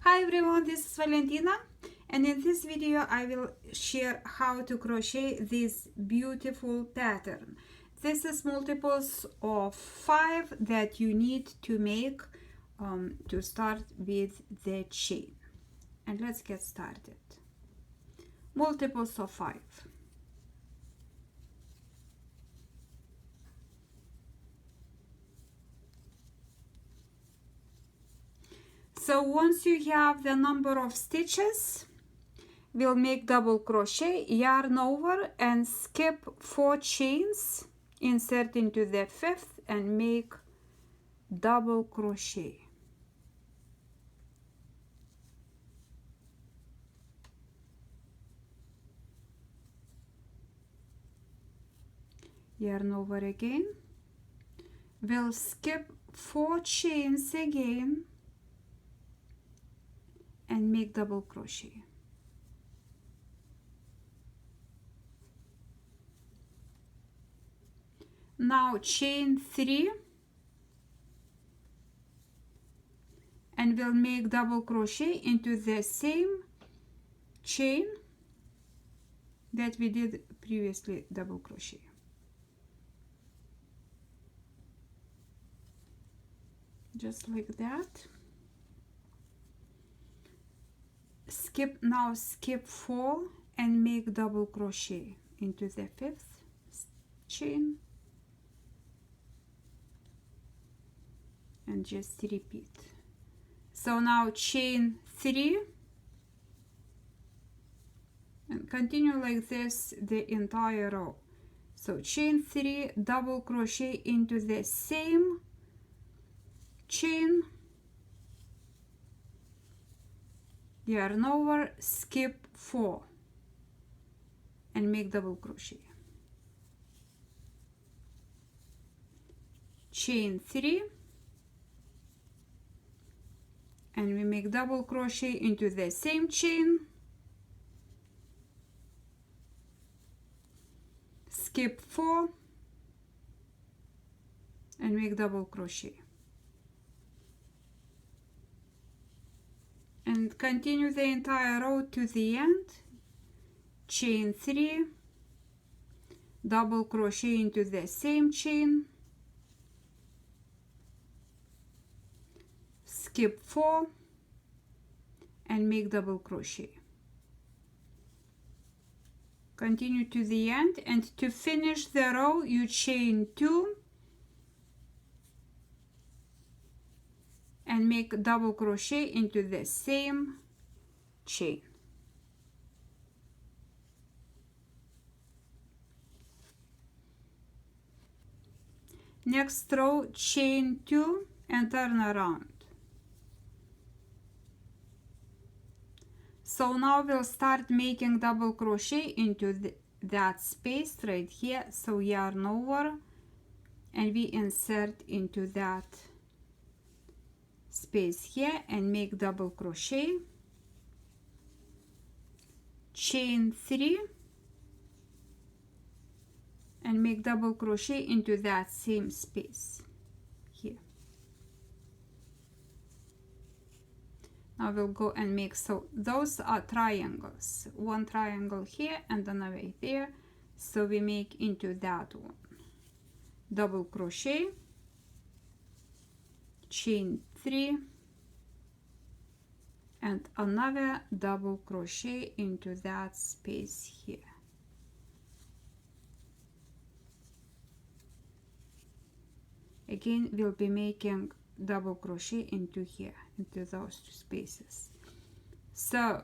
Hi everyone, this is Valentina, and in this video I will share how to crochet this beautiful pattern. This is multiples of 5 that you need to make to start with the chain. And let's get started. Multiples of 5. So once you have the number of stitches, we'll make double crochet, yarn over and skip 4 chains, insert into the 5th and make double crochet. Yarn over again. We'll skip 4 chains again and make double crochet. Now chain 3 and we'll make double crochet into the same chain that we did previously, double crochet. Just like that. Skip 4 and make double crochet into the 5th chain and just repeat. So now chain 3 and continue like this the entire row. So chain 3, double crochet into the same chain, yarn over, skip 4 and make double crochet. Chain 3 and we make double crochet into the same chain, skip 4 and make double crochet. And continue the entire row to the end. Chain 3, double crochet into the same chain, skip 4 and make double crochet. Continue to the end, and to finish the row you chain 2 and make double crochet into the same chain. Next row, chain 2 and turn around. So now we'll start making double crochet into that space right here. So yarn over and we insert into that space here and make double crochet, chain 3 and make double crochet into that same space here. Now we'll go and make, so those are triangles, one triangle here and another there, so we make into that one double crochet, chain 3 and another double crochet into that space here. Again we'll be making double crochet into here, into those 2 spaces. So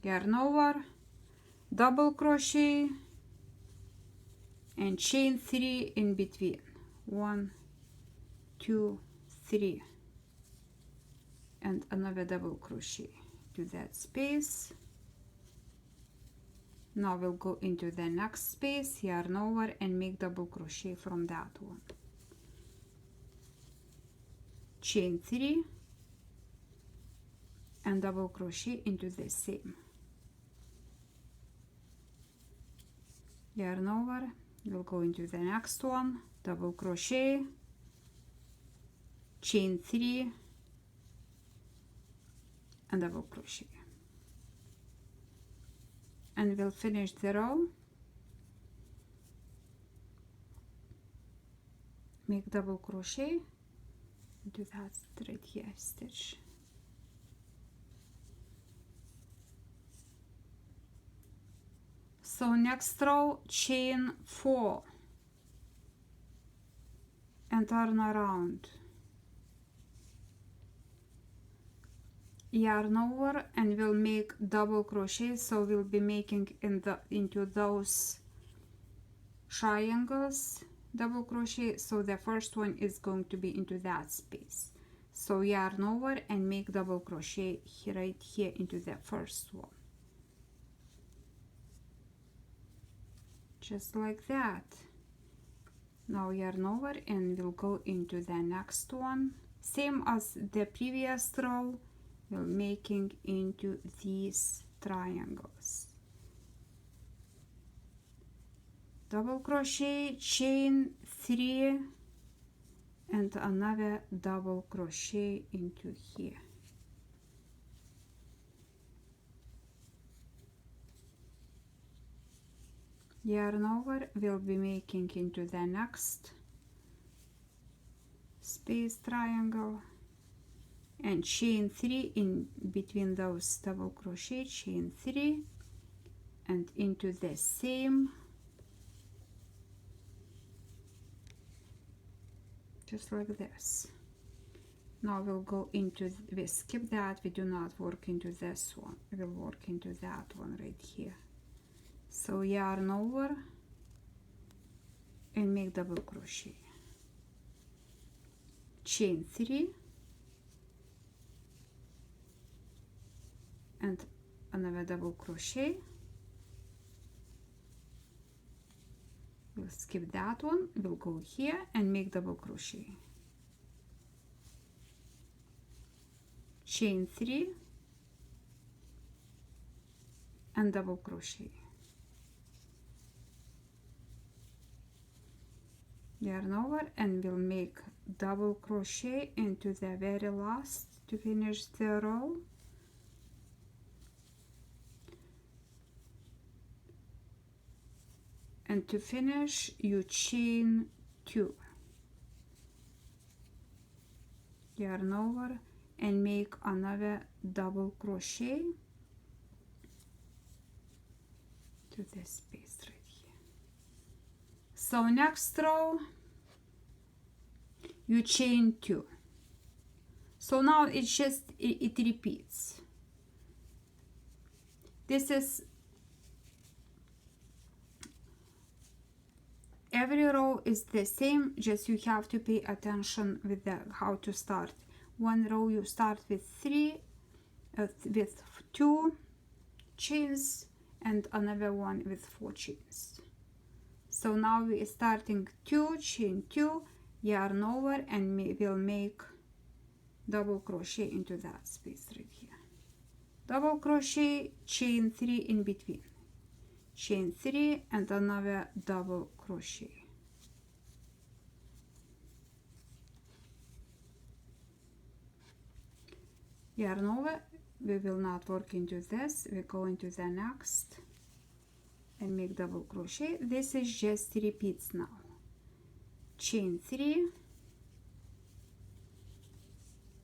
yarn over, double crochet and chain 3 in between, 1 2 3 and another double crochet to that space. Now we'll go into the next space, yarn over and make double crochet from that one, chain 3 and double crochet into the same, yarn over, we'll go into the next one, double crochet, chain 3 and double crochet, and we'll finish the row. Make double crochet into that thread here stitch. So next row, chain 4 and turn around, yarn over, and we'll make double crochet. So we'll be making into those triangles double crochet. So the first one is going to be into that space, so yarn over and make double crochet right here into the first one, just like that. Now yarn over and we'll go into the next one, same as the previous row. We're making into these triangles, double crochet, chain 3 and another double crochet into here. Yarn over, we'll be making into the next space triangle, and chain 3 in between those double crochet, chain 3 and into the same, just like this. Now we'll go into, we skip that, we do not work into this one, we'll work into that one right here. So yarn over and make double crochet, chain 3 and another double crochet. We'll skip that one, we'll go here and make double crochet, chain 3 and double crochet, yarn over, and we'll make double crochet into the very last to finish the row. And to finish, you chain 2, yarn over and make another double crochet to this space right here. So next row, you chain 2. So now it's just, it repeats. This is every row is the same, just you have to pay attention with how to start. One row you start with 2 chains and another one with 4 chains. So now we are starting 2, chain 2, yarn over, and we'll make double crochet into that space right here. Double crochet, chain 3 in between, chain 3 and another double crochet. Yarn over, we will not work into this, we go into the next and make double crochet. This is just repeats now, chain 3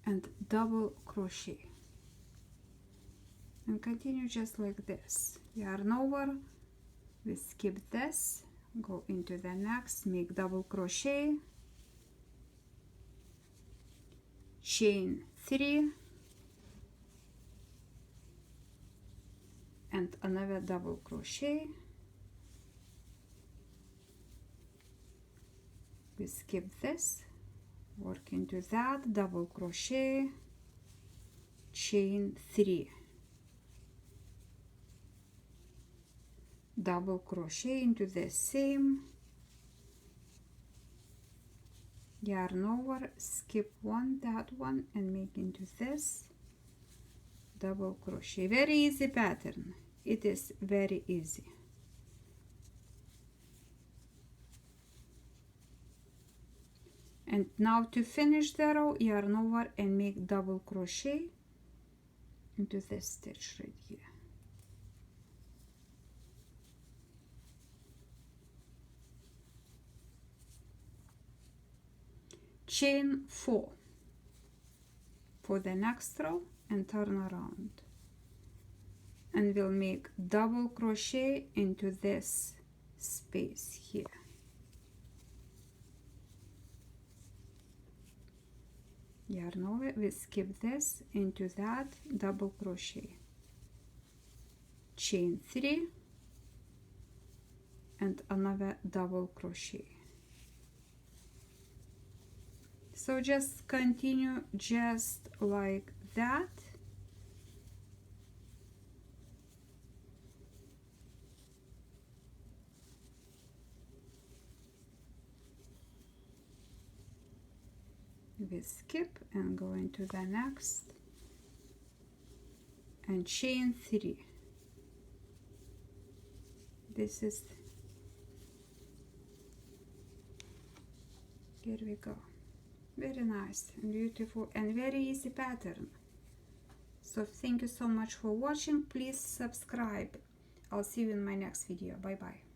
and double crochet, and continue just like this. Yarn over, we skip this, go into the next, make double crochet, chain 3 and another double crochet, we skip this, work into that, double crochet, chain 3, double crochet into the same, yarn over, skip that one and make into this, double crochet. Very easy pattern, it is very easy. And now to finish the row, yarn over and make double crochet into this stitch right here. Chain 4 for the next row and turn around, and we'll make double crochet into this space here. Yarn over, we skip this into that double crochet, chain 3 and another double crochet. So just continue just like that. We skip and go into the next and chain 3. This is, here we go. Very nice and beautiful and very easy pattern. So thank you so much for watching. Please subscribe. I'll see you in my next video. Bye bye.